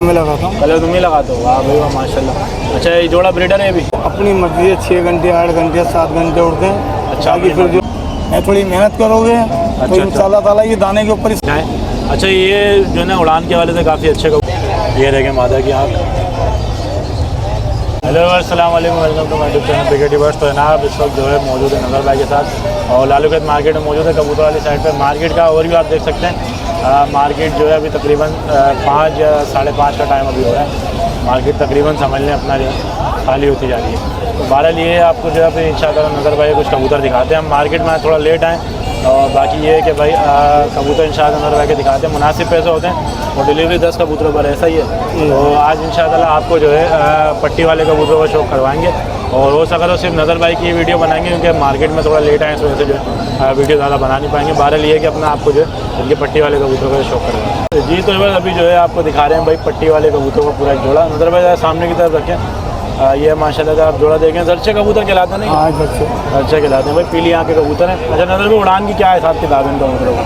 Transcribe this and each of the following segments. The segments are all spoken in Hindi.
मैं लगाता हूँ। कलर तुम ही लगाते हो? वाह भाई वाह माशाल्लाह। अच्छा ये जोड़ा ब्रीडर है अभी? अपनी मर्जी है, 6 घंटे 8 घंटे 7 घंटे उड़ते हैं। अच्छा फिर जो मैं थोड़ी मेहनत करोगे तो इंशाल्लाह ताला ये दाने के ऊपर। अच्छा ये जो है ना उड़ान के वाले से काफ़ी अच्छे ये देखें मादा की आँख। हेलो अस्सलाम वालेकुम, welcome to my YouTube channel Cricket Birds. तो जनाब इस वक्त जो है मौजूद है नज़र भाई के साथ और लालू खेत मार्केट में मौजूद है, कबूतर वाली साइड पे। मार्केट का ओवरव्यू आप देख सकते हैं। मार्केट जो है अभी तकरीबन 5 या 5:30 का टाइम अभी हो रहा है। मार्केट तकरीबन समझ लें अपना जो है खाली होती जा रही है। तो बहरहाल ये आपको जो है फिर इंशाअल्लाह नज़र भाई कुछ कबूतर दिखाते हैं। हम मार्केट में थोड़ा लेट आए और बाकी ये है कि भाई कबूतर इंशाअल्लाह नज़र भाई के दिखाते हैं। मुनासिब पैसे होते हैं और डिलीवरी 10 कबूतरों पर ऐसा ही है। तो आज इंशाअल्लाह आपको जो है पट्टी वाले कबूतरों का शौक करवाएंगे और हो सका तो सिर्फ नज़र भाई की वीडियो बनाएंगे क्योंकि मार्केट में थोड़ा लेट आए, इस वजह से जो है वीडियो ज़्यादा बना नहीं पाएंगे। बहरहाल ये है कि अपना आपको जो है इनके पट्टी वाले कबूतरों का शौक करवाएंगे। जी तो बस अभी जो है आपको दिखा रहे हैं भाई पट्टी वाले कबूतरों का पूरा एक जोड़ा। नज़र भाई सामने की तरफ रखें। ये माशाल्लाह से आप जोड़ा देखें। सरचे कबूतर कहलाते हैं नहीं? हाँ अच्छे अच्छा कहलाते हैं भाई, पीली आँख के कबूतर हैं। अच्छा नज़र में उड़ान की क्या हिसाब किताब है इन कबूतरों का?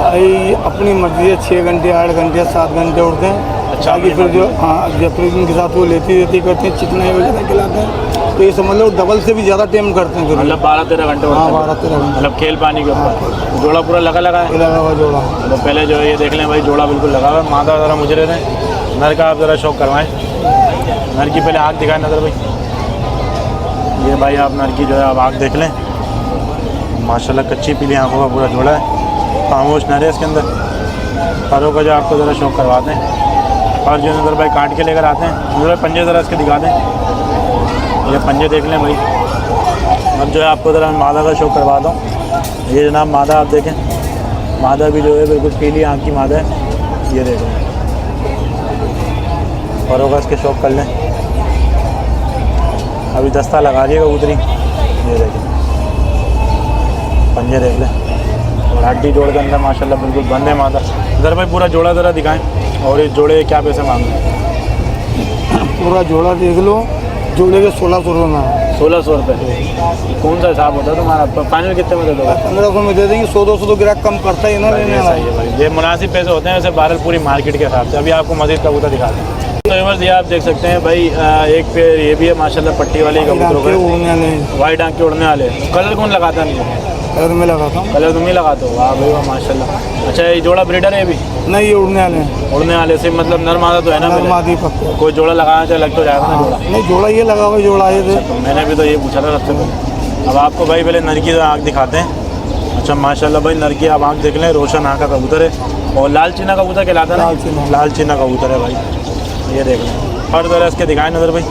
भाई अपनी मर्जी है, 6 घंटे 8 घंटे 7 घंटे उड़ते हैं। अच्छा फिर जो जब फिर उनके साथ वो लेती करते हैं, चिकनाई वगैरह खिलाते हैं। तो ये समझ लो डबल से भी ज़्यादा टाइम करते हैं। मतलब 12-13 घंटे? हाँ 12-13 घंटे मतलब खेल पानी के ऊपर। जोड़ा पूरा लगा है? लगा हुआ जोड़ा। तो पहले जो है ये देख लें भाई, जोड़ा बिल्कुल लगा हुआ है। मादा ज़रा मुझे दें, नर का आप ज़रा शौक करवाएं। नर की पहले आँख दिखाएं नज़र भाई। ये भाई आप नर की जो है आप आँख देख लें, माशाल्लाह कच्ची पीली आँखों का पूरा जोड़ा है। खामोश नर है इसके अंदर। परों का जो आपको ज़रा शौक करवाते हैं और जो नज़र भाई काट के लेकर आते हैं। नज़र भाई पंजे ज़रा इसके दिखा दें, ये पंजे देख लें भाई। अब जो है आपको ज़रा मादा का शौक करवा दूँ। ये जनाब मादा आप देखें, मादा भी जो है बिल्कुल पीली आँख की मादा है। ये देख लें, परों का इसके शौक कर लें। अभी दस्ता लगा दिएगा कबूतरी। ये देखें पंजे देख लें और हड्डी जोड़ के अंदर माशाल्लाह बिल्कुल बंद है मादा। इधर भाई पूरा जोड़ा ज़रा दिखाएं और इस जोड़े क्या पैसे मांग रहे हैं? पूरा जोड़ा देख लो, जोड़े के 1600 रुपये। 1600 रुपये? कौन सा हिसाब होता है तुम्हारा? फाइनल कितने में दे दोगे? 1500 में दे देंगे। 100-200 तो ग्राहक कम करता ही ना लेने वाला। सही है भाई, ये मुनासिब पैसे होते हैं वैसे बहरहाल पूरी मार्केट के हिसाब से। अभी आपको मज़ीद कबूतर दिखाते हैं। तो ये आप देख सकते हैं भाई, एक पेड़ ये भी है माशाल्लाह पट्टी वाले कबूतरों का, वाइट आँख के उड़ने वाले। कलर कौन लगाता है? कलर में लगाता हूँ। कलर तुम ही लगाते हो? वाह भाई वाह माशाल्लाह। अच्छा ये जोड़ा ब्रीडर है अभी? नहीं ये उड़ने वाले हैं। उड़ने वाले से मतलब नर मादा तो है ना? मादी पक्का। कोई जोड़ा लगाना चाहे लग तो जाएगा ना जोड़ा? नहीं जोड़ा ये लगा हुआ जोड़ा आए थे। तो मैंने भी तो ये पूछा था सबसे पहले। अब आपको भाई पहले नर की आँख दिखाते हैं। अच्छा माशाल्लाह भाई नर की आप आँख देख लें, रोशन आँख का कबूतर है और लाल चीना कबूतर कहलाता है। लाल चीना कबूतर है भाई। ये देख लें हर तरह इसके दिखाएं नज़र भाई।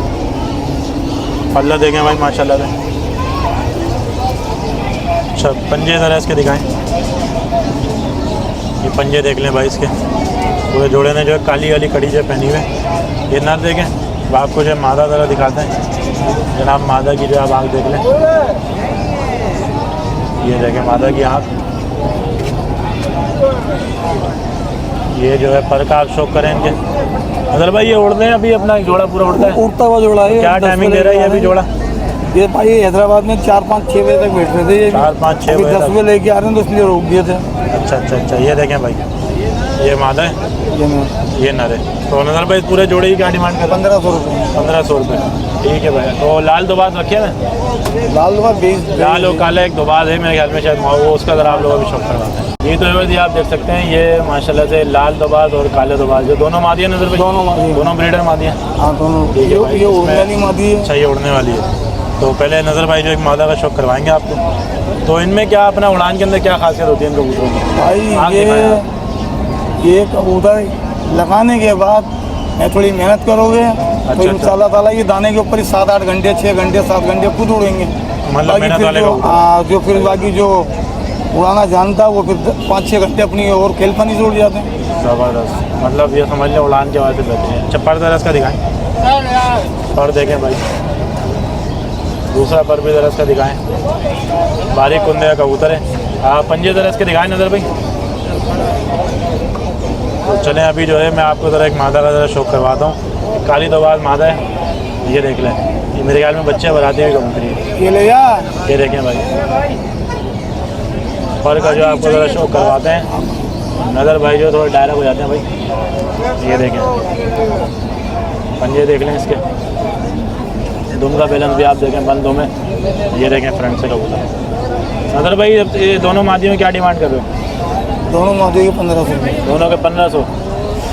पल्ला देखें भाई माशाल्लाह से। अच्छा पंजे ज़रा इसके दिखाएं। ये पंजे देख लें भाई इसके। पूरे जोड़े ने जो है काली वाली कड़ी जो पहनी हुई। ये नर देखें। अब आपको जो है मादा ज़रा दिखाते हैं। जनाब मादा की जो आप आँख देख लें। ये देखें मादा की आँख। ये जो है पर का आप शौक करें इनके। नज़र भाई ये उड़ते हैं अभी, अपना जोड़ा पूरा उड़ता है? उड़ता हुआ जोड़ा है। क्या टाइमिंग दे रहा है ये अभी जोड़ा? ये भाई हैदराबाद में 4-5-6 बजे तक बैठ रहे थे। ये 4-5-6 बजे 10 बजे लेके आ रहे हैं तो इसलिए रोक दिए थे। अच्छा ये देखें भाई, ये मादा है, ये नर है। तो नज़र भाई पूरे जोड़े की क्या डिमांड कर? 1500 रुपये। 1500 रुपये, ठीक है भाई। तो लाल दोबाज रखे ना? लाल दोबाज 20। लाल और काला एक दोबाज है मेरे ख्याल में, शायद वो उसका ज़रा आप लोगों भी शौक करवाते हैं। ये तो ये आप देख सकते हैं, ये माशाल्लाह से लाल दोबाज और काले दोबाज जो दोनों मादियाँ नज़र भाई? दोनों ब्रीडर मादियाँ? हाँ दोनों। ये उड़ने वाली मादी है। अच्छा ये उड़ने वाली है। तो पहले नज़र भाई जो एक मादा का शौक करवाएंगे आपको। तो इनमें क्या अपना उड़ान के अंदर क्या खासियत होती है इन कबूतरों की? भाई ये कबूतर लगाने के बाद थोड़ी मेहनत करोगे तो इंशाल्लाह ताला ये दाने के ऊपर ही 7-8 घंटे 6 घंटे 7 घंटे खुद उड़ेंगे। मतलब मेहनत वाले जो फिर बाकी जो उड़ाना जानता है वो फिर 5-6 घंटे अपनी और खेल पानी से उड़ जाते हैं। ज़बरदस्त, मतलब ये समझ लें उड़ान के बाद से बैठे हैं। अच्छा पर ज़रा इसका दिखाएँ, पर देखें भाई। दूसरा पर भी ज़रा इसका दिखाएँ, बारीक कुंदे का कबूतर है। पंजे ज़रा इसके दिखाएँ नज़र भाई। तो चलें अभी जो है मैं आपको ज़रा एक मादा का ज़रा शौक करवाता हूँ। काली दोबाज मादा है, ये देख लें। ये मेरे ख्याल में बच्चे बनाती हुई कबूतरी है। ये देखें भाई, पर का जो आपको ज़रा शौक करवाते हैं। नज़र भाई जो थोड़ा डायरेक्ट हो जाते हैं भाई। ये देखें, पंजे देख लें इसके, दुम का बैलेंस भी आप देखें, बंद दुम है। ये देखें फ्रंट से कबूतर। नज़र भाई ये दोनों मादी में क्या डिमांड कर रहे हो? दोनों मादी के 1500 रुपये। दोनों के 1500।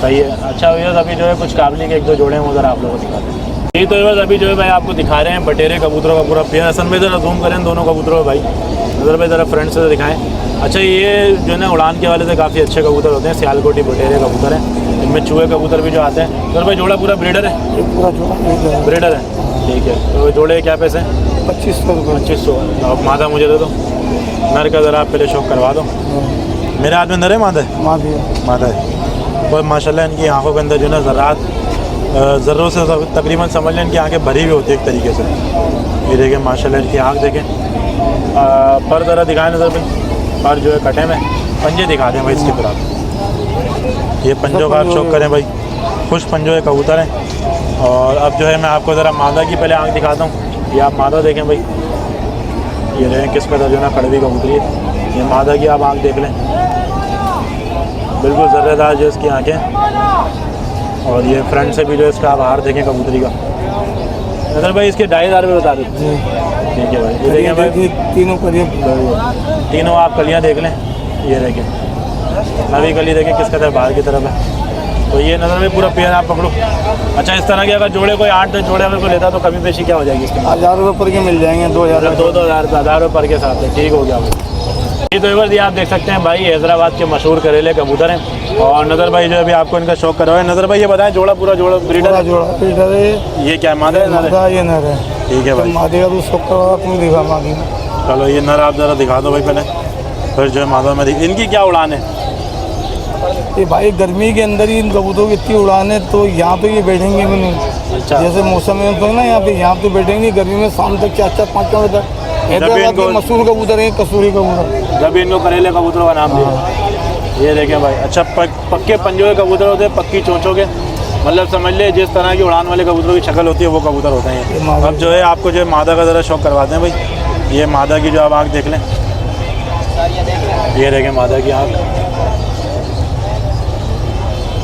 सही है। अच्छा भैया अभी जो है कुछ काबली के 1-2 जोड़े हैं उधर आप लोगों को दिखाते हैं। ये तो बस अभी जो है भाई आपको दिखा रहे हैं बटेरे कबूतरों का पूरा पेयर। असल में ज़रा जूम करें दोनों कबूतरों भाई, नज़र भाई ज़रा फ्रंट से दिखाएं। अच्छा ये जो है ना उड़ान के वाले से काफ़ी अच्छे कबूतर होते हैं, सियालकोटी बटेरे कबूतर हैं। इनमें चूहे कबूतर भी जो आते हैं। नज़र भाई जोड़ा पूरा ब्रीडर है? ये पूरा जोड़ा ब्रीडर है, ठीक है। तो जोड़े क्या पैसे? 2500 रुपये। 2500। अब मादा मुझे दे दो, नर का ज़रा आप पहले शौक करवा दो। मेरे हाथ में नर है मादा है? मादी है। मादा है। और माशाल्लाह इनकी आंखों के अंदर जो है ज़रात ज़र्रों से तकरीबन समझ लें इनकी आंखें भरी हुई होती है एक तरीके से। ये देखें माशाल्लाह इनकी आंख देखें। पर ज़रा दिखाएं नज़र भाई, पर जो है कटे में पंजे दिखा दें भाई इसकी तरफ। ये पंजों का आप शौक करें भाई, खुश पंजों के कबूतर हैं। और अब जो है मैं आपको ज़रा मादा की पहले आंख दिखाता हूँ। ये आप मादा देखें भाई, ये देखें किस कदर जो है ना कड़वी कबूतरी है। ये मादा की आप आंख देख लें, बिल्कुल ज़र्रेदार जो इसकी आँखें। और ये फ्रंट से भी जो इसका आप हार देखें कबूतरी का। नज़र भाई इसके 2500 रुपये बता दें। ठीक है भाई। ये देखें भाई तीनों करिए, तीनों आप कलियाँ देख लें। ये देखें नवी कली देखें किस कदर बाहर की तरफ है। तो ये नज़र में पूरा पेयर आप पकड़ो। अच्छा इस तरह के अगर जोड़े कोई 8-10 जोड़े अगर कोई लेता तो कमी पेशी क्या हो जाएगी इसके? 1000 रुपये पर के मिल जाएंगे, 2000 1000 रुपये पर के साथ है, ठीक हो गया भाई। ये तो ये आप देख सकते हैं भाई हैदराबाद के मशहूर करेले कबूतर हैं। और नज़र भाई जो अभी आपको इनका शौक करवाए। नज़र भाई ये बताएं जोड़ा पूरा जोड़ा ब्रीडर है? जोड़ा ब्रीडर है। ये क्या मादा है? नर है? ये नर है। ठीक है भाई। मादी का तो शौक करवा तुम दिखा मादी में। चलो ये नर आप ज़रा दिखा दो भाई पहले, फिर जो है मादा में इनकी क्या उड़ान है? ये भाई गर्मी के अंदर ही इन कबूतरों की इतनी उड़ान है, तो यहाँ तो ये बैठेंगे भी नहीं। अच्छा जैसे मौसम में तो ना यहाँ पे बैठेंगे गर्मी में, शाम तक 4-5 बजे तक। हैदराबाद के मशहूर कबूतर है कसूरी कबूतर। जब इनको करेले कबूतरों का नाम दिया। ये देखें भाई। अच्छा पक्के पंजों के कबूतर होते हैं, पक्की चोंचों के, मतलब समझ ले जिस तरह की उड़ान वाले कबूतरों की शक्ल होती है वो कबूतर होते हैं। अब जो है आपको जो है मादा का ज़रा शौक करवाते हैं भाई। ये मादा की जो आप आँख देख लें, ये देखें मादा की आँख।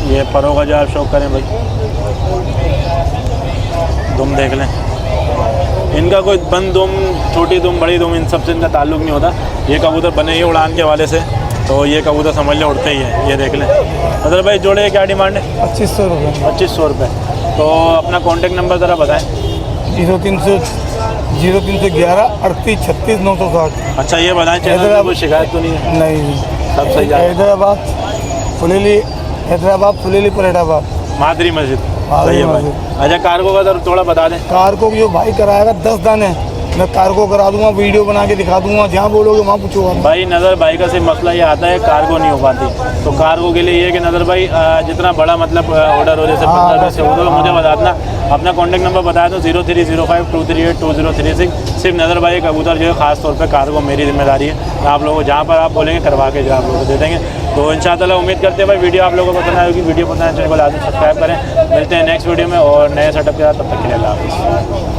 ये परों का जो आप शौक करें भाई, दुम देख लें। इनका कोई बंद दुम, छोटी दुम, बड़ी दुम, इन सबसे इनका ताल्लुक़ नहीं होता। ये कबूतर बने ही उड़ान के वाले से, तो ये कबूतर समझ लें उड़ते ही हैं। ये देख लें। अदर भाई जोड़े क्या डिमांड है? 2500 रुपये। 2500 रुपये। तो अपना कॉन्टेक्ट नंबर ज़रा बताएं। 0311 38 36 960। अच्छा ये बताएं चैनल में कोई शिकायत तो नहीं है? नहीं, सब सही है। हैदराबाद फुलेली परेटाबाद मादरी मस्जिद। मादरी सही है भाई। मस्जिद। अच्छा कार्गो का ज़रा थोड़ा बता दें। कार्गो जो भाई कराएगा 10 दाने, मैं कार्गो करा दूंगा, वीडियो बना के दिखा दूंगा, जहाँ बोलोगे वहाँ पूछूंगा भाई। नज़र भाई का सिर्फ मसला ये आता है कार्गो नहीं हो पाती। तो कार्गो के लिए ये है कि नज़र भाई जितना बड़ा मतलब ऑर्डर हो, जैसे 15-20 हो तो मुझे बता देना। अपना कॉन्टैक्ट नंबर बताया तो 0305238236। सिर्फ नज़र भाई कबूतर जो है ख़ास तौर पे कार्गो मेरी जिम्मेदारी है। आप लोगों को जहाँ पर आप बोलेंगे करवा के जो आप लोगों को दे देंगे। तो इंशाअल्लाह उम्मीद करते हैं भाई वीडियो आप लोगों को पसंद आएगी। वीडियो पसंद आए चैनल को लाजमी सब्सक्राइब करें। मिलते हैं नेक्स्ट वीडियो में और नए सेटअप के साथ। तब तक के लिए अल्लाह हाफ़िज़।